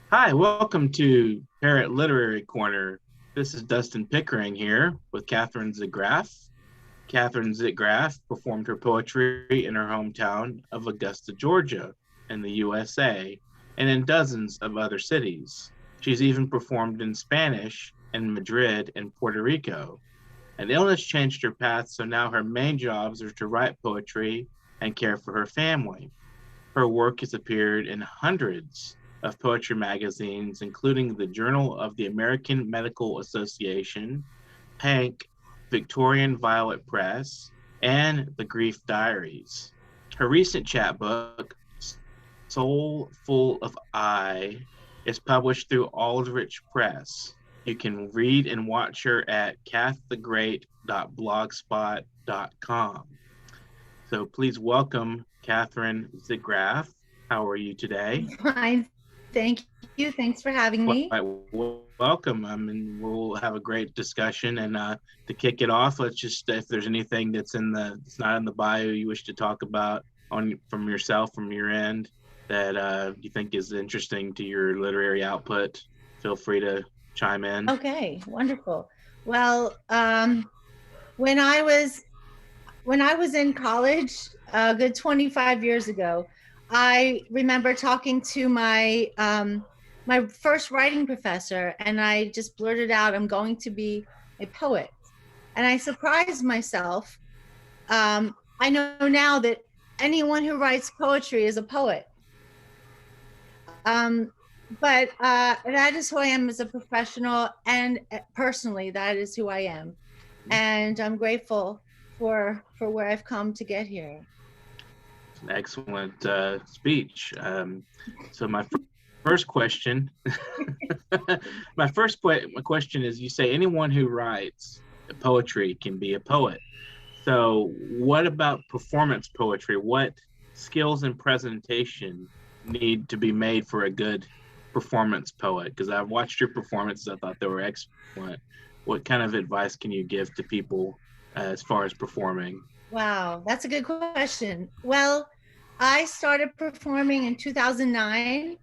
Hi, welcome to Parrot Literary Corner. This is Dustin Pickering here with Catherine Zickgraf. Catherine Zickgraf performed her poetry in her hometown of Augusta, Georgia, in the USA, and in dozens of other cities. She's even performed in Spanish in Madrid and Puerto Rico. An illness changed her path, so now her main jobs are to write poetry and care for her family. Her work has appeared in hundreds of poetry magazines, including the Journal of the American Medical Association, Pank, Victorian Violet Press, and the Grief Diaries. Her recent chapbook, Soul Full of I, is published through Aldrich Press. You can read and watch her at caththegreat.blogspot.com. So please welcome Catherine Zickgraf. How are you today? Fine. Thank you. Thanks for having me. Welcome. I mean, we'll have a great discussion. And to kick it off, let's just, if there's anything that's not in the bio you wish to talk about from yourself, from your end, that you think is interesting to your literary output, feel free to chime in. Okay, wonderful. Well, when I was in college, a good 25 years ago, I remember talking to my my first writing professor, and I just blurted out, "I'm going to be a poet," and I surprised myself. I know now that anyone who writes poetry is a poet. But that is who I am as a professional, and personally, that is who I am, and I'm grateful for where I've come to get here. An excellent speech. So my first question, my question is: you say anyone who writes poetry can be a poet. So, what about performance poetry? What skills and presentation need to be made for a good performance poet? Because I've watched your performances, I thought they were excellent. What kind of advice can you give to people as far as performing? Wow, that's a good question. Well, I started performing in 2009,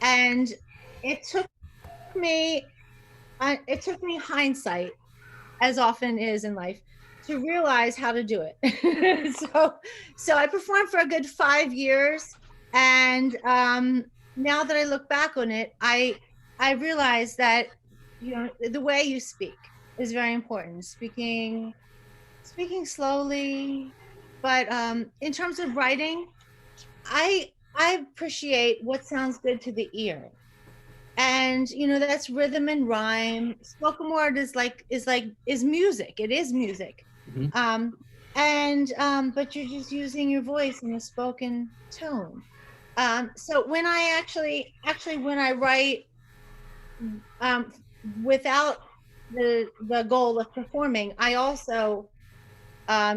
and it took me hindsight, as often is in life, to realize how to do it. So I performed for a good 5 years, and now that I look back on it, I realize that the way you speak is very important. Speaking slowly, but in terms of writing, I appreciate what sounds good to the ear, and that's rhythm and rhyme. Spoken word is music. It is music. Mhm. And but you're just using your voice in a spoken tone. So when I when I write um, without the goal of performing, I also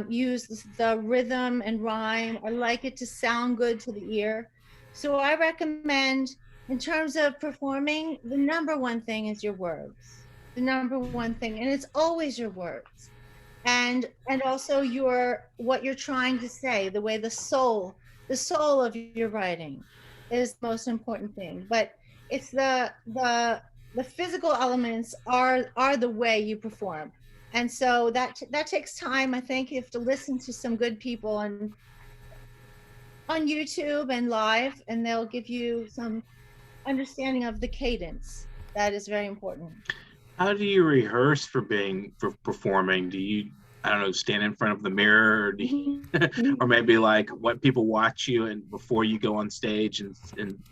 use the rhythm and rhyme. I like it to sound good to the ear. So I recommend, in terms of performing, the number one thing is your words. The number one thing, and it's always your words, and also what you're trying to say. The way the soul of your writing is the most important thing. But it's the physical elements are the way you perform, and so that takes time. I think you have to listen to some good people on YouTube and live, and they'll give you some understanding of the cadence. That is very important. How do you rehearse for performing? Do you, I don't know, stand in front of the mirror, or or maybe like what people watch you and before you go on stage and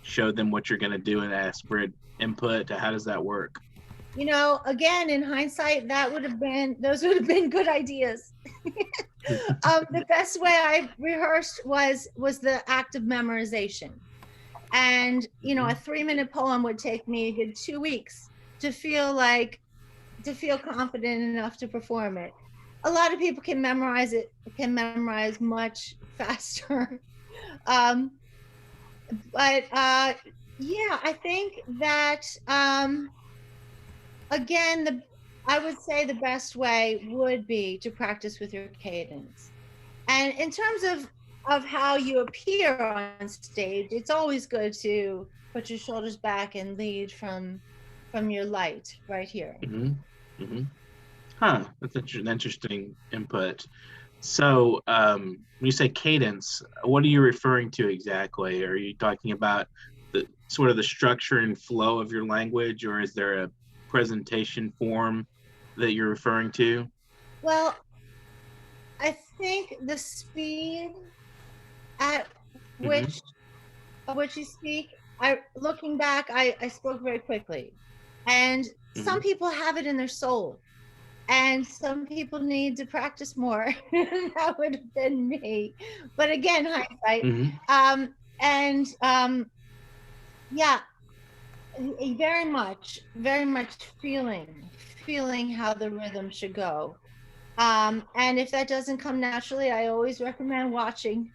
show them what you're going to do and ask for input? How does that work? Again, in hindsight, those would have been good ideas. The best way I rehearsed was the act of memorization. And a 3-minute poem would take me a good 2 weeks to feel confident enough to perform it. A lot of people can memorize much faster. um, but yeah, I think that again, I would say the best way would be to practice with your cadence. And in terms of of how you appear on stage, it's always good to put your shoulders back and lead from your light right here. Mm-hmm. Mm-hmm. Huh. That's an interesting input. So, when you say cadence, what are you referring to exactly? Are you talking about the sort of the structure and flow of your language, or is there a presentation form that you're referring to? Well, I think the speed at Mm-hmm. which you speak, looking back, I spoke very quickly. And Mm-hmm. some people have it in their soul. And some people need to practice more. That would have been me. But again, hindsight. Mm-hmm. And yeah, very much feeling how the rhythm should go. And if that doesn't come naturally, I always recommend watching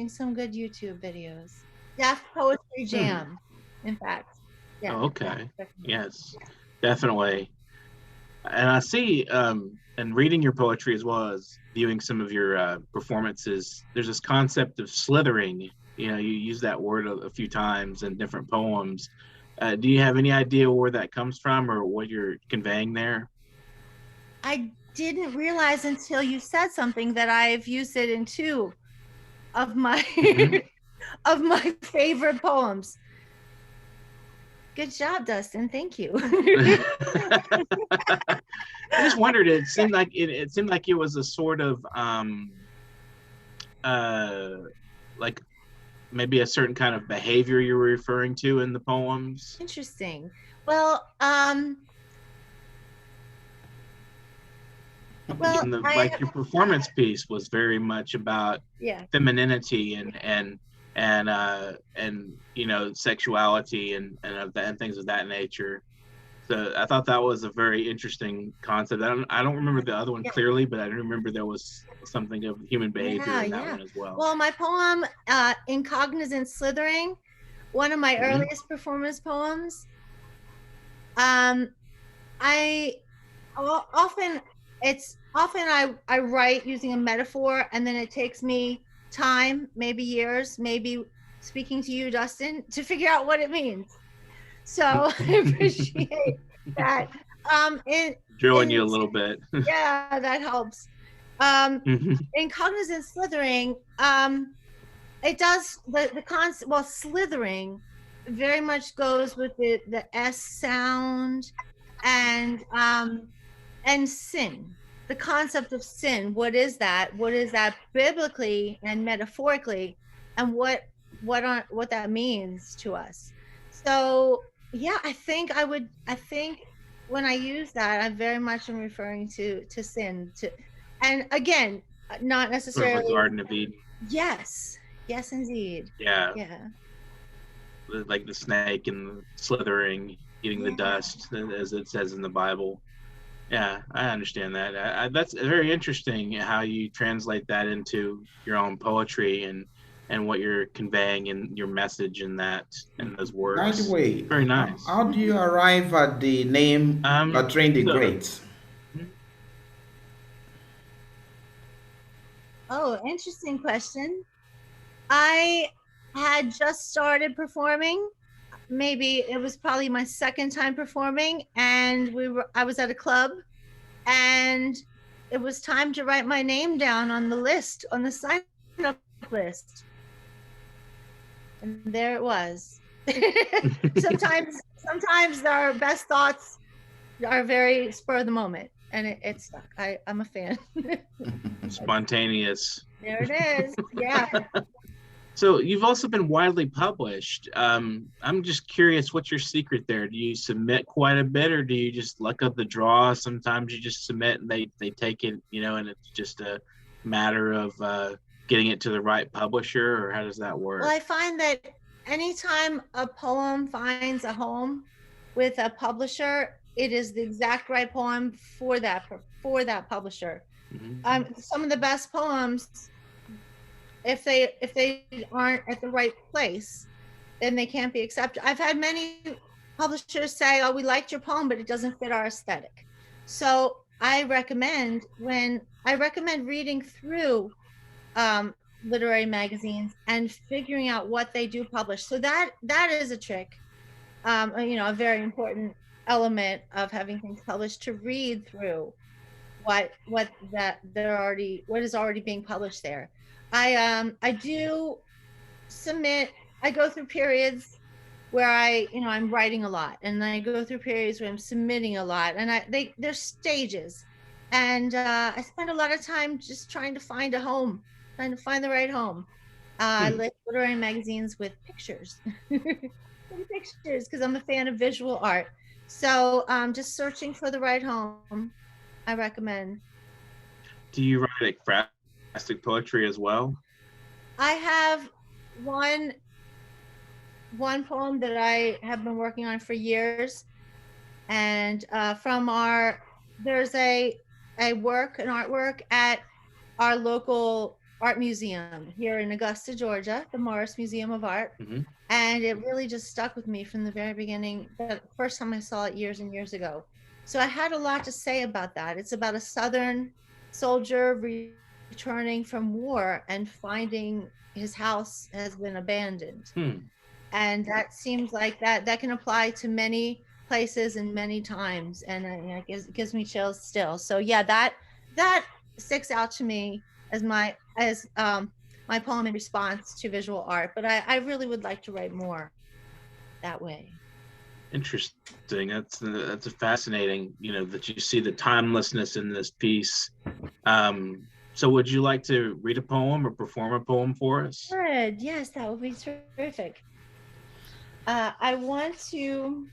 some good YouTube videos. Deaf Poetry Hmm. Jam, in fact. Yeah. Oh, okay. Yes, definitely. And I see, and reading your poetry as well as viewing some of your performances, there's this concept of slithering. You know, you use that word a few times in different poems. Do you have any idea where that comes from or what you're conveying there? I didn't realize until you said something that I've used it in two of my Hmm. of my favorite poems. Good job, Dustin. Thank you. I just wondered. It seemed like it was a sort of uh, like maybe a certain kind of behavior you were referring to in the poems. Interesting. Well, And like your performance piece was very much about yeah. femininity and you know sexuality and things of that nature. So I thought that was a very interesting concept. I don't remember the other one Yeah. clearly, but I remember there was something of human behavior in that Yeah. one as well. Well, my poem, in cognizant slithering, one of my Mhm. earliest performance poems. I often I write using a metaphor, and then it takes me time, maybe years, maybe speaking to you, Dustin, to figure out what it means. So I appreciate that. Drilling you a little bit. Yeah, that helps. Mhm. In cognizant slithering, it does the concept. Well, slithering very much goes with the S sound, and sin. The concept of sin. What is that? What is that biblically and metaphorically, and what that means to us? So yeah, I think when I use that, I very much am referring to sin. And again, not Sort of a necessarily. Garden of Eden. Yes. Yes, indeed. Yeah, Yeah. like the snake and slithering, eating the Yeah. dust, as it says in the Bible. Yeah, I understand that. That's very interesting how you translate that into your own poetry and what you're conveying in your message in those By the works. way, Very nice. how do you arrive at the name Bertrand the So Great? Oh, interesting question. I had just started performing. Maybe it was probably my second time performing, and I was at a club, and it was time to write my name down on the list, on the sign up list. And there it was. Sometimes our best thoughts are very spur of the moment, and it stuck. I'm a fan. spontaneous. There it is. Yeah. So you've also been widely published. I'm just curious, what's your secret there? Do you submit quite a bit, or do you just luck up the draw? Sometimes you just submit and they take it, you know, and it's just a matter of getting it to the right publisher, or how does that work? Well, I find that anytime a poem finds a home with a publisher, it is the exact right poem for that publisher. Mm-hmm. Some of the best poems, if they aren't at the right place, then they can't be accepted. I've had many publishers say, "Oh, we liked your poem, but it doesn't fit our aesthetic." So I recommend reading through literary magazines and figuring out what they do publish. So that is a trick, a very important element of having things published, to read through what is already being published there. I do submit. I go through periods where I'm writing a lot, and then I go through periods where I'm submitting a lot, and there's stages, and I spend a lot of time just trying to find a home, trying to find the right home. I like literary magazines with pictures, pictures, because I'm a fan of visual art. So just searching for the right home, I recommend. Do you write ekphrastic poetry as well? I have one poem that I have been working on for years, and there's an artwork at our local art museum here in Augusta, Georgia, the Morris Museum of Art. And it really just stuck with me from the very beginning, the first time I saw it years and years ago. So I had a lot to say about that. It's about a Southern soldier returning from war and finding his house has been abandoned. And that seems like that can apply to many places and many times, and it gives me chills still. So yeah, that sticks out to me as my poem in response to visual art. But I really would like to write more that way. Interesting. That's a fascinating, that you see the timelessness in this piece. So would you like to read a poem or perform a poem for us? Good. Yes, that would be terrific. I want to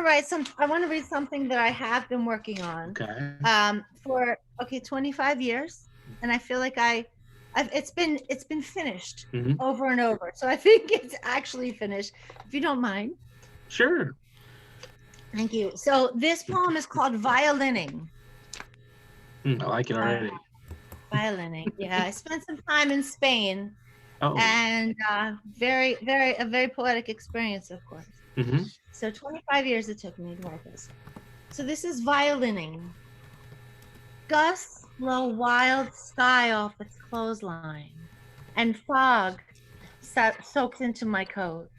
read something that I have been working on for 25 years, and I feel like it's been finished over and over. So I think it's actually finished, if you don't mind. Sure. Thank you. So this poem is called Violining. I like it already. Violining. Yeah, I spent some time in Spain. Oh. And a very poetic experience, of course. So 25 years it took me to write this. So this is Violining. Gusts blow wild sky off its clothesline, and fog soaks into my coat.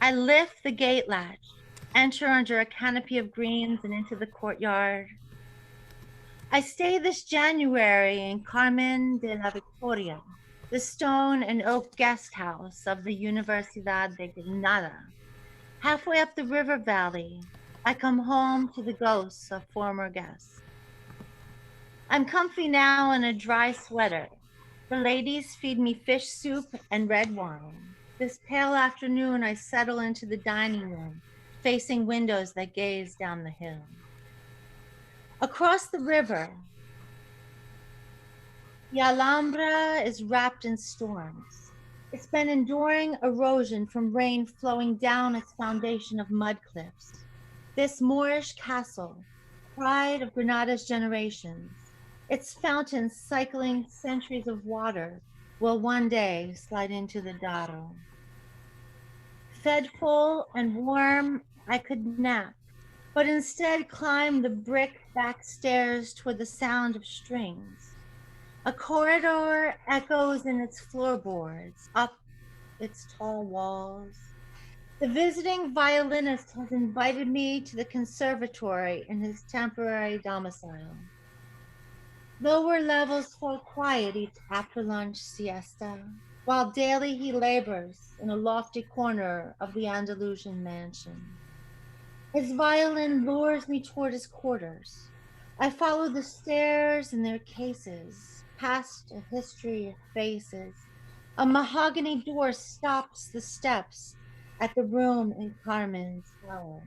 I lift the gate latch, enter under a canopy of greens and into the courtyard. I stay this January in Carmen de la Victoria, the stone and oak guest house of the Universidad de Granada. Halfway up the river valley, I come home to the ghosts of former guests. I'm comfy now in a dry sweater. The ladies feed me fish soup and red wine. This pale afternoon, I settle into the dining room, facing windows that gaze down the hill. Across the river, the Alhambra is wrapped in storms. It's been enduring erosion from rain flowing down its foundation of mud cliffs. This Moorish castle, pride of Granada's generations, its fountains cycling centuries of water, will one day slide into the Darro. Fed full and warm, I could nap, but instead climb the brick back stairs toward the sound of strings. A corridor echoes in its floorboards, up its tall walls. The visiting violinist has invited me to the conservatory in his temporary domicile. Lower levels fall quiet each after-lunch siesta, while daily he labors in a lofty corner of the Andalusian mansion. His violin lures me toward his quarters. I follow the stairs and their cases, past a history of faces. A mahogany door stops the steps at the room in Carmen's flower.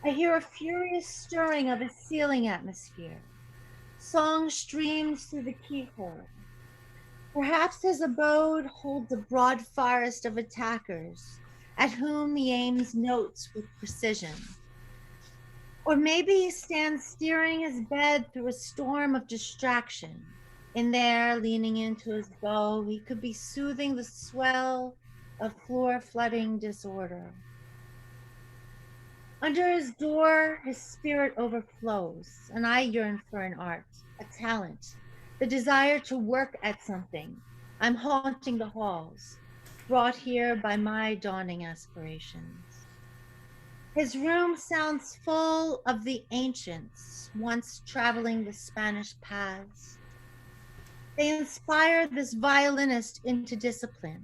I hear a furious stirring of his ceiling atmosphere. Song streams through the keyhole. Perhaps his abode holds a broad forest of attackers at whom he aims notes with precision. Or maybe he stands steering his bed through a storm of distraction. In there, leaning into his bow, he could be soothing the swell of floor-flooding disorder. Under his door, his spirit overflows, and I yearn for an art, a talent, the desire to work at something. I'm haunting the halls, brought here by my dawning aspirations. His room sounds full of the ancients, once traveling the Spanish paths. They inspire this violinist into discipline.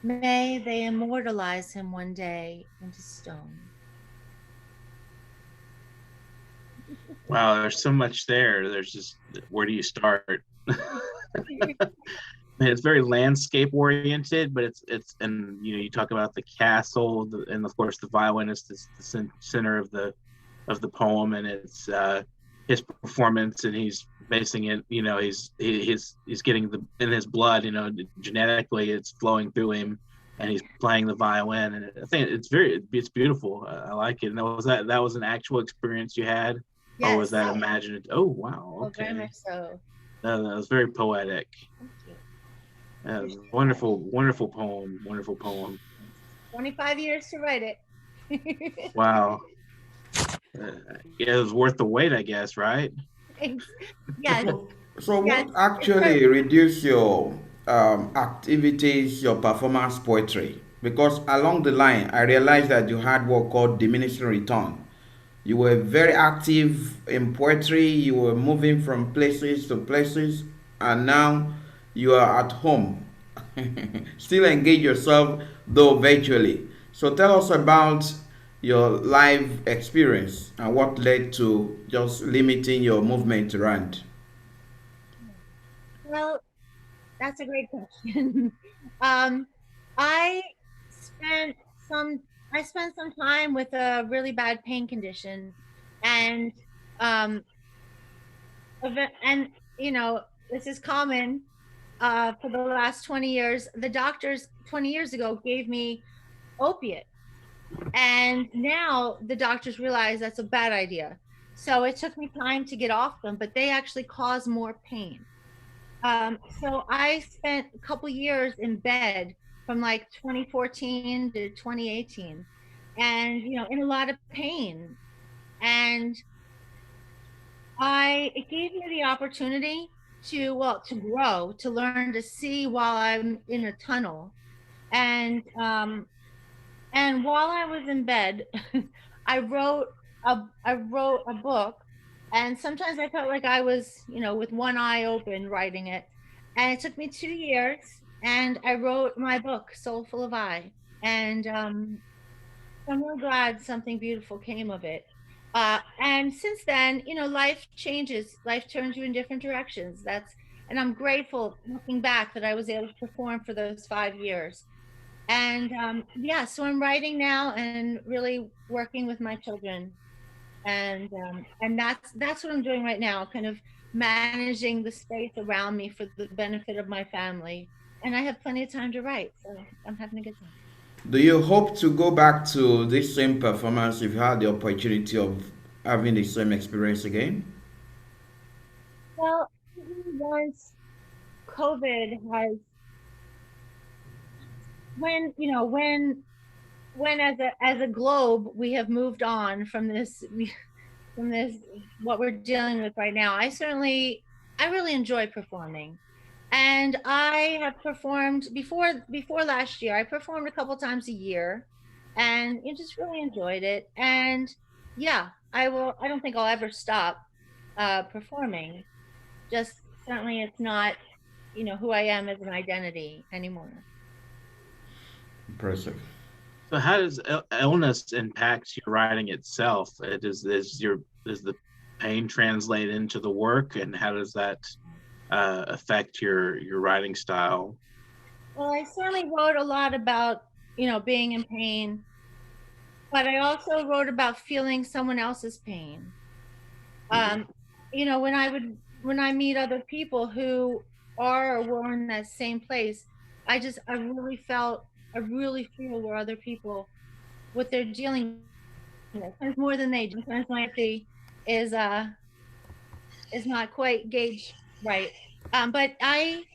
May they immortalize him one day into stone. Wow, there's so much there. There's just, where do you start? It's very landscape oriented, but it's and you talk about the castle, and of course the violinist is the center of the poem, and it's his performance, and he's basing it, he's getting in his blood, genetically it's flowing through him, and he's playing the violin, and I think it's beautiful. I like it. And that was an actual experience you had? Yes. Or was that imagined? Oh wow, okay. Very much so. That was very poetic. Wonderful poem. 25 years to write it. Wow. It was worth the wait, I guess, right? Yes. So what actually reduced your activities, your performance poetry? Because along the line, I realized that you had what called diminishing return. You were very active in poetry. You were moving from places to places, and now you are at home. Still engage yourself, though virtually. So tell us about your live experience and what led to just limiting your movement around. Well, that's a great question. I spent some time with a really bad pain condition, and this is common for the last 20 years. The doctors 20 years ago gave me opiate, and now the doctors realize that's a bad idea. So it took me time to get off them, but they actually cause more pain. So I spent a couple years in bed from like 2014 to 2018, and in a lot of pain. And it gave me the opportunity to grow, to learn to see while I'm in a tunnel. And while I was in bed, I wrote a book. And sometimes I felt like I was, with one eye open writing it. And it took me 2 years, and I wrote my book, Soulful of I. And I'm really glad something beautiful came of it. And since then, life changes. Life turns you in different directions. And I'm grateful, looking back, that I was able to perform for those 5 years. And so I'm writing now and really working with my children. And that's what I'm doing right now, kind of managing the space around me for the benefit of my family. And I have plenty of time to write, so I'm having a good time. Do you hope to go back to this same performance if you had the opportunity of having the same experience again? Well, once COVID has, when as a globe we have moved on from this what we're dealing with right now, I really enjoy performing. And I have performed before last year. I performed a couple times a year, and just really enjoyed it. And I don't think I'll ever stop performing. Just certainly it's not who I am as an identity anymore. Impressive. So how does illness impact your writing itself? Does the pain translate into the work, and how does that affect your writing style? Well, I certainly wrote a lot about being in pain, but I also wrote about feeling someone else's pain. When I meet other people who are or were in that same place, I really feel where other people, what they're dealing with, more than they do. Sometimes my empathy is not quite gauged right. But I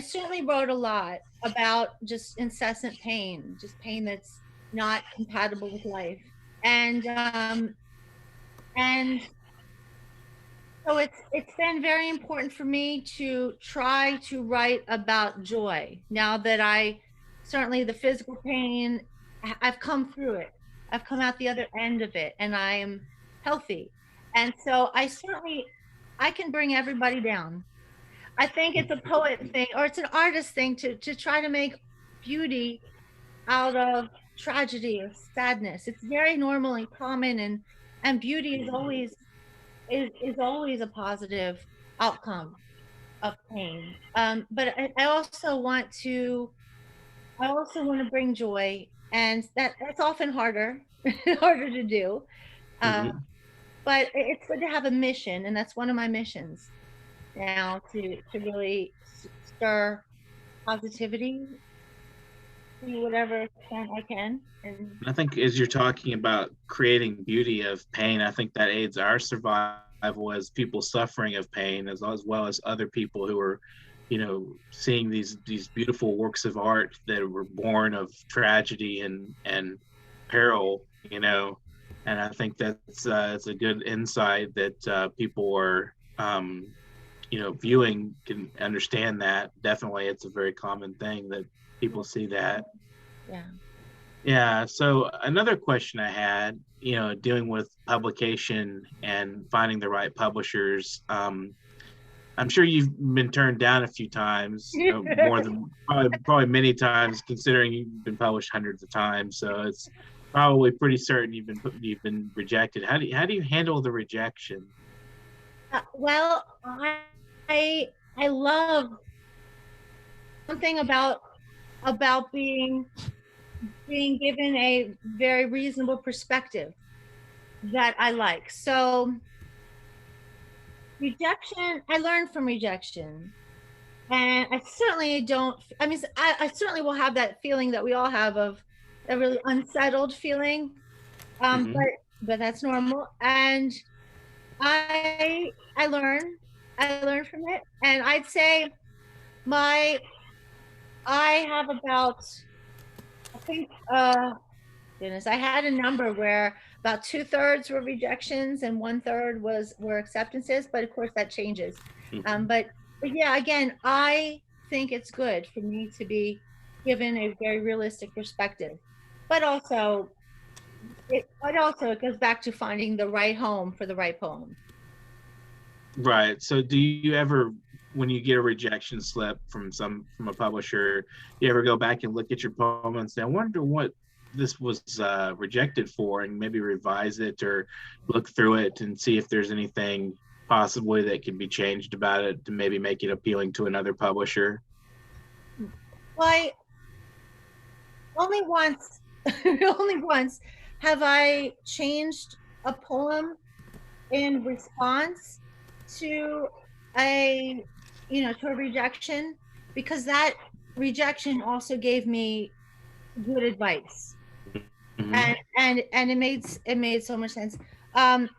certainly wrote a lot about just incessant pain, just pain that's not compatible with life. And So it's been very important for me to try to write about joy. Now that I certainly the physical pain, I've come through it. I've come out the other end of it, and I am healthy. And so I can bring everybody down. I think it's a poet thing, or it's an artist thing to try to make beauty out of tragedy or sadness. It's very normal and common, and beauty is always a positive outcome of pain. But I also want to bring joy, and that's often harder harder to do. Uh, Mhm. but it's good to have a mission, and that's one of my missions now to really stir positivity to whatever extent I can. And I think as you're talking about creating beauty of pain, I think that aids our survival as people suffering of pain, as well as other people who are, seeing these beautiful works of art that were born of tragedy and peril, and I think that's it's a good insight that people are, viewing can understand that. Definitely, it's a very common thing that people see that. yeah. Yeah. So another question I had, dealing with publication and finding the right publishers. I'm sure you've been turned down a few times, more than probably many times, considering you've been published hundreds of times. So it's probably pretty certain you've been rejected. How do you handle the rejection? Well, I I love something about being given a very reasonable perspective that I like. So rejection, I learned from rejection. And I certainly don't, I mean, I certainly will have that feeling that we all have of a really unsettled feeling. Um, Hmm. but but that's normal. And I learn, I learn from it. And I'd say my I have about I think goodness, I had a number where about 2/3 were rejections and 1/3 were acceptances, but of course that changes. Hmm. But yeah, again, I think it's good for me to be given a very realistic perspective. But also it goes back to finding the right home for the right poem. Right. So do you ever, when you get a rejection slip from a publisher, you ever go back and look at your poem and say, I wonder what this was rejected for, and maybe revise it or look through it and see if there's anything possibly that can be changed about it to maybe make it appealing to another publisher? Well, I only once only once have I changed a poem in response to a to a rejection, because that rejection also gave me good advice, Hmm. and it made so much sense. um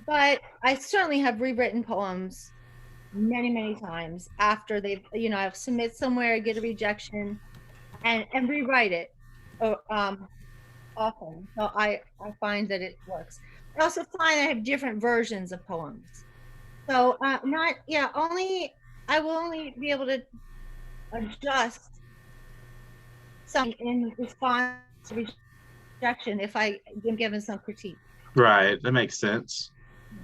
but I certainly have rewritten poems many times after they've I've submit somewhere, get a rejection, and rewrite it, or often. So I find that it works. I also find I have different versions of poems. So not yeah, only I will only be able to adjust something in response to rejection if I am given some critique. Right. That makes sense.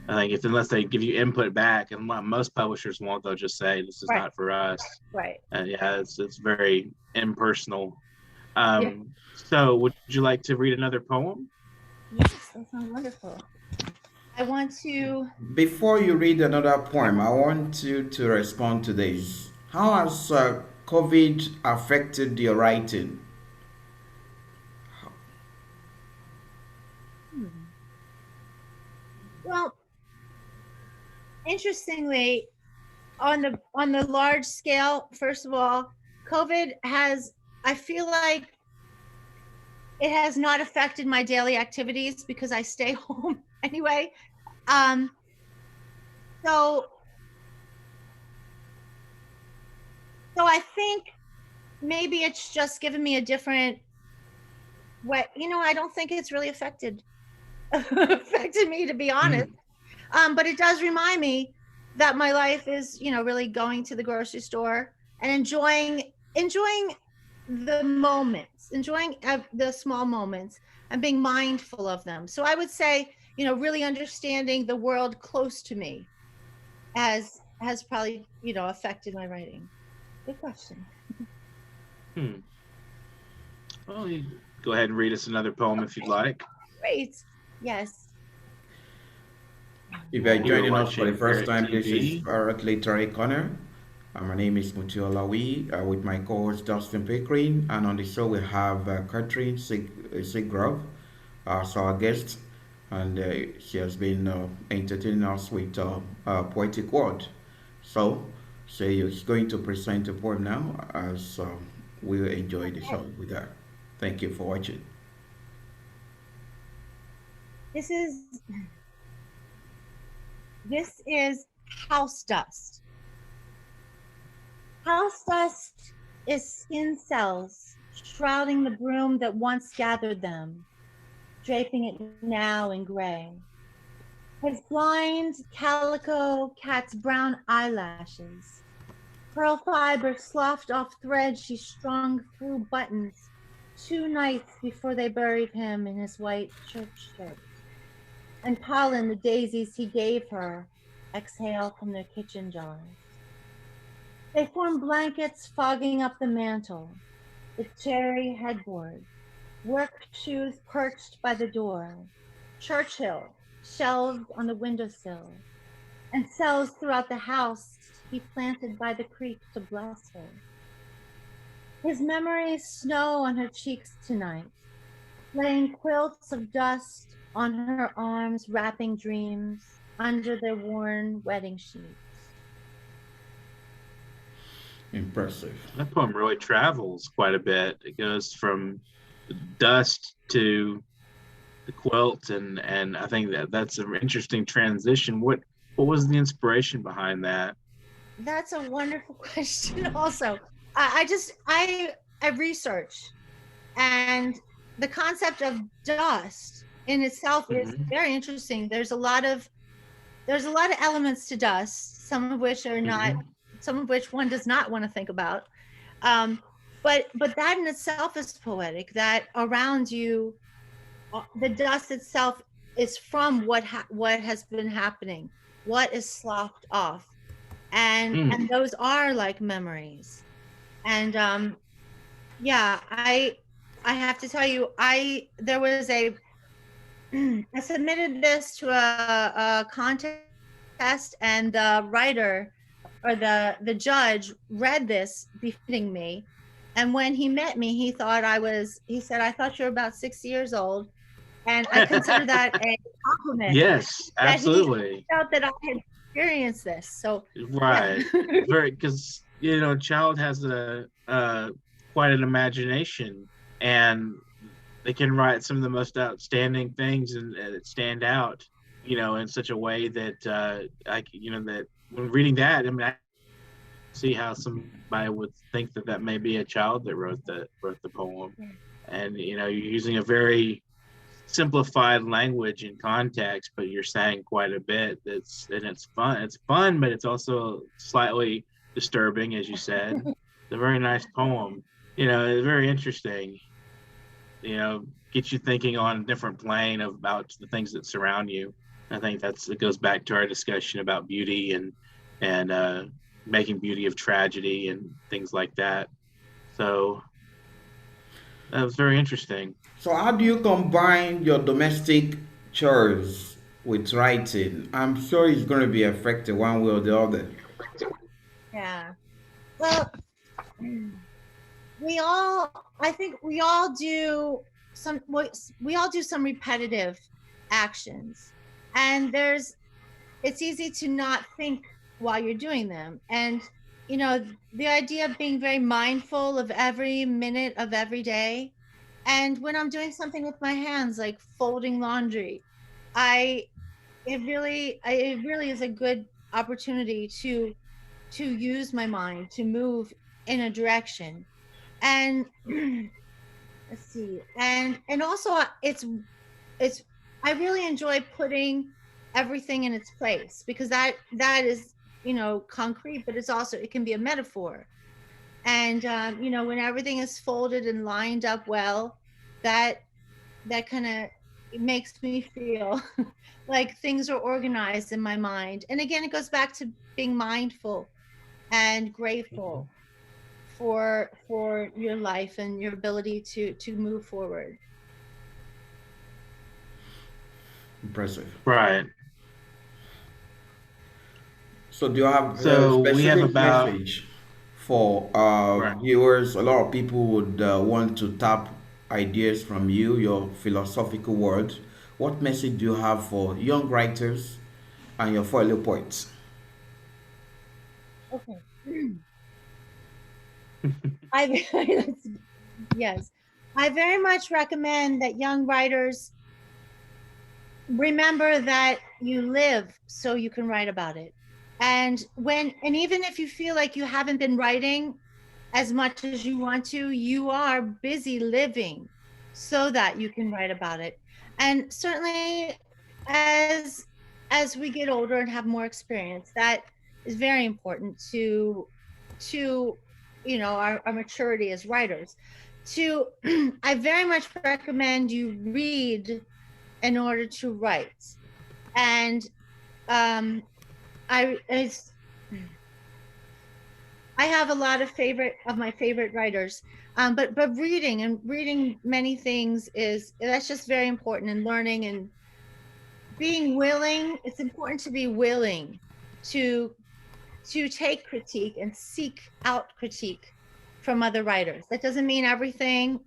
I think if unless they give you input back, and most publishers won't, they'll just say this is Right, not for us. right. And yeah, it's very impersonal. Yeah. So would you like to read another poem? Yes, that sounds wonderful. I want to. Before you read another poem, I want you to respond to this. How has COVID affected your writing? Hmm. Well, interestingly, on the large scale, first of all, COVID has, I feel like it has not affected my daily activities because I stay home anyway. Um, so so I think maybe it's just given me a different way. I don't think it's really affected affected me, to be honest. But it does remind me that my life is, really going to the grocery store and enjoying the moments, enjoying the small moments and being mindful of them. So I would say, really understanding the world close to me has probably, affected my writing. Good question. Well, you go ahead and read us another poem if you'd like. Great. Yes. If you're You're joining us for the watching first Parrot time, this is TV. Parrot Literary Corner. My name is Mutiu Olawuyi with my co-host Dustin Pickering, and on the show we have Catherine Zickgraf as our guest, and she has been entertaining us with poetic word. So, she is going to present a poem now as we enjoy the show with her. Thank you for watching. This is house dust. House dust is skin cells shrouding the broom that once gathered them, draping it now in gray. His blind calico cat's brown eyelashes, pearl fiber sloughed off threads she strung through buttons 2 nights before they buried him in his white church shirt. And pollen, the daisies he gave her, exhale from their kitchen jars. They form blankets fogging up the mantel, the cherry headboard, work shoes perched by the door, Churchill shelved on the windowsill, and cells throughout the house he planted by the creek to bless her. His memories snow on her cheeks tonight, laying quilts of dust on her arms, wrapping dreams under their worn wedding sheets. Impressive. That poem really travels quite a bit. It goes from dust to the quilt, and I think that's an interesting transition. What was the inspiration behind that? That's a wonderful question. Also, I research, and the concept of dust in itself is very interesting. There's a lot of elements to dust, some of which are not, some of which one does not want to think about. But that in itself is poetic, that around you, the dust itself is from what has been happening, what is sloughed off. And those are like memories. And yeah, I have to tell you, there was I submitted this to a contest, and the writer or the judge read this befitting me. And when he met me, he said, I thought you were about 6 years old. And I consider that a compliment. Yes, absolutely. That he felt that I had experienced this. So right, yeah. very, because child has a quite an imagination, and they can write some of the most outstanding things and stand out, in such a way that that when reading that, I mean, I see how somebody would think that may be a child that wrote the poem, and you're using a very simplified language and context, but you're saying quite a bit. It's fun. It's fun, but it's also slightly disturbing, as you said. It's a very nice poem. It's very interesting. Get you thinking on a different plane about the things that surround you. I think it goes back to our discussion about beauty and making beauty of tragedy and things like that. So that was very interesting. So, how do you combine your domestic chores with writing? I'm sure it's going to be affected one way or the other. Yeah. Well, I think we all do some repetitive actions, and it's easy to not think while you're doing them. And the idea of being very mindful of every minute of every day. And when I'm doing something with my hands, like folding laundry, it really is a good opportunity to use my mind to move in a direction. And let's see, and also it's I really enjoy putting everything in its place, because that is, concrete, but it can be a metaphor. And when everything is folded and lined up well, that kind of, it makes me feel like things are organized in my mind. And again, it goes back to being mindful and grateful for your life and your ability to move forward. Impressive. Right. So do you have a So we have specific about message for right. viewers? A lot of people would want to tap ideas from you, your philosophical words. What message do you have for young writers and your fellow poets? Okay. I yes, I very much recommend that young writers remember that you live so you can write about it. And even if you feel like you haven't been writing as much as you want to, you are busy living so that you can write about it. And certainly as we get older and have more experience, that is very important to our maturity as writers. To I very much recommend you read in order to write. And I have a lot of my favorite writers, but reading many things that's just very important, and learning and being willing. It's important to be willing to take critique and seek out critique from other writers. That doesn't mean everything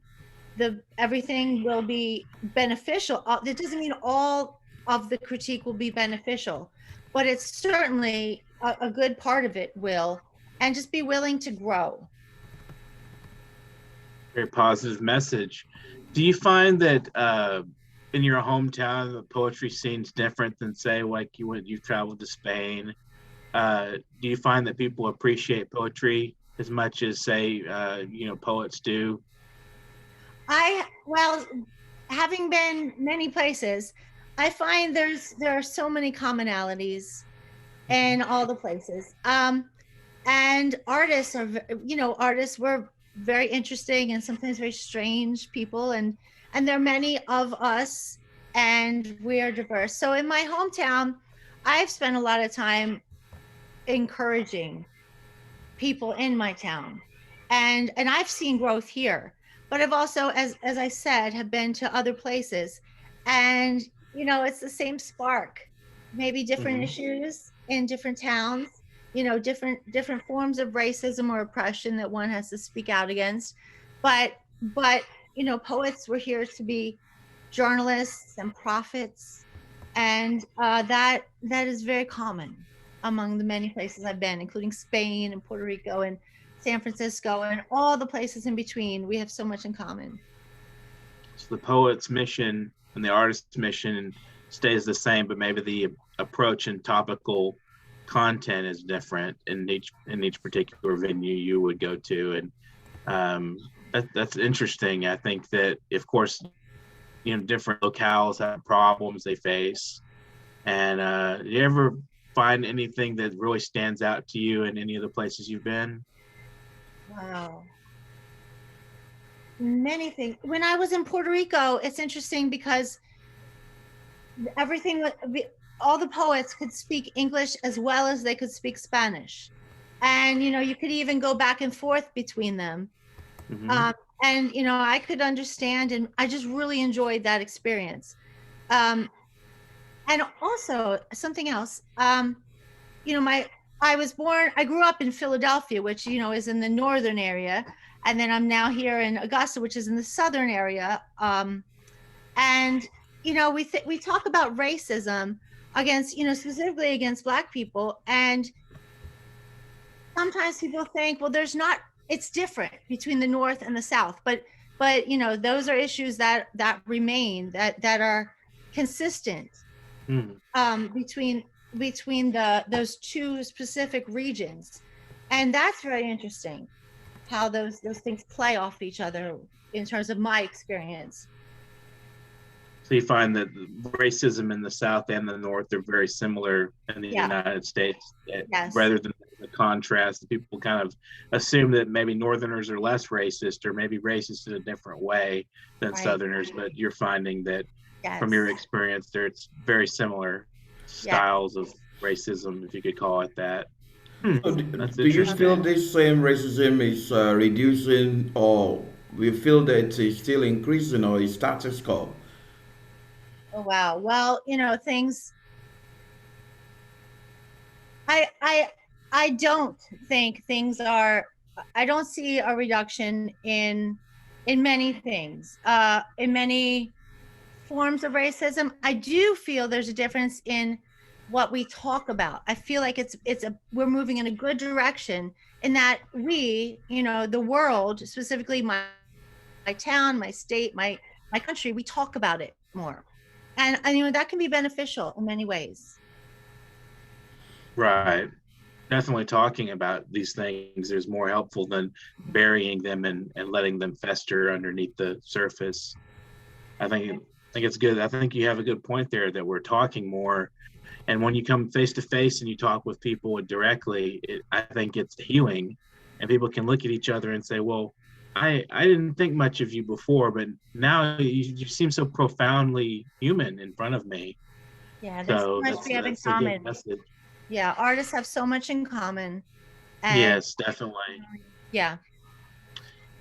will be beneficial. That doesn't mean all of the critique will be beneficial, but it's certainly a good part of it will. And just be willing to grow. Very positive message. Do you find that in your hometown the poetry scene's different than, say, like you traveled to Spain? Do you find that people appreciate poetry as much as, say, poets do? Well, having been many places, I find there are so many commonalities in all the places. And artists were very interesting and sometimes very strange people, and there are many of us, and we are diverse. So in my hometown, I've spent a lot of time encouraging people in my town, and I've seen growth here. But I've also, as I said, have been to other places, and it's the same spark, maybe different issues in different towns, different forms of racism or oppression that one has to speak out against. But poets were here to be journalists and prophets, and that is very common among the many places I've been, including Spain and Puerto Rico and San Francisco and all the places in between. We have so much in common. So the poet's mission and the artist's mission stays the same, but maybe the approach and topical content is different in each particular venue you would go to. And that's interesting. I think that, of course, different locales have problems they face. And do you ever find anything that really stands out to you in any of the places you've been? Wow. Many things. When I was in Puerto Rico, it's interesting because all the poets could speak English as well as they could speak Spanish. And, you could even go back and forth between them. And, I could understand, and I just really enjoyed that experience. And also something else, I grew up in Philadelphia, which, is in the northern area. And then I'm now here in Augusta, which is in the southern area. And, we talk about racism against, specifically against Black people. And sometimes people think, well, it's different between the North and the South. But those are issues that remain, that are consistent between those two specific regions. And that's very interesting, how those things play off each other in terms of my experience. So you find that racism in the South and the North are very similar in the Yeah. United States. Yes. Rather than the contrast, people kind of assume that maybe Northerners are less racist or maybe racist in a different way than Right. Southerners. But you're finding that Yes. from your experience there, it's very similar styles of racism, if you could call it that. So That's do you feel interesting. this same racism is reducing, or we feel that it's still increasing, or is status quo? Oh, wow. Well, things. I don't think things are. I don't see a reduction in many things. In many forms of racism, I do feel there's a difference in what we talk about. I feel like we're moving in a good direction in that we, the world, specifically my town, my state, my country, we talk about it more. And that can be beneficial in many ways. Right. Definitely talking about these things is more helpful than burying them and letting them fester underneath the surface. I think it's good. I think you have a good point there that we're talking more. And when you come face to face and you talk with people directly, I think it's healing. And people can look at each other and say, well, I didn't think much of you before, but now you seem so profoundly human in front of me. Yeah, there's so much we have in common. Yeah, artists have so much in common. And yes, definitely. Yeah.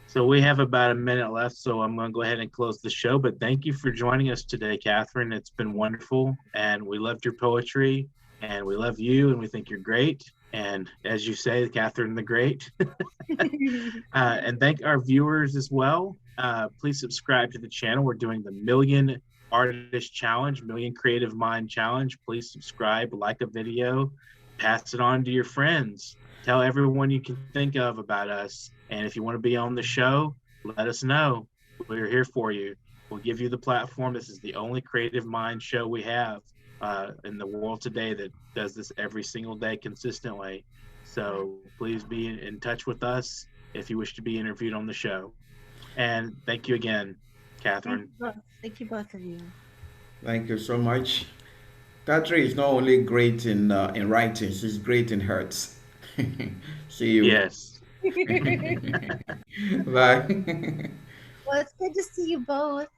So we have about a minute left, so I'm going to go ahead and close the show. But thank you for joining us today, Catherine. It's been wonderful, and we loved your poetry, and we love you, and we think you're great. And as you say, Catherine the Great. And thank our viewers as well. Please subscribe to the channel. We're doing the Million Artist Challenge, Million Creative Mind Challenge. Please subscribe, like a video, pass it on to your friends. Tell everyone you can think of about us. And if you want to be on the show, let us know. We're here for you. We'll give you the platform. This is the only Creative Mind show we have in the world today that does this every single day consistently. So please be in touch with us if you wish to be interviewed on the show. And thank you again, Catherine. Thank you both of you. Thank you so much. Catherine is not only great in writing, she's great in hearts. See you. Yes. Bye. Well, it's good to see you both.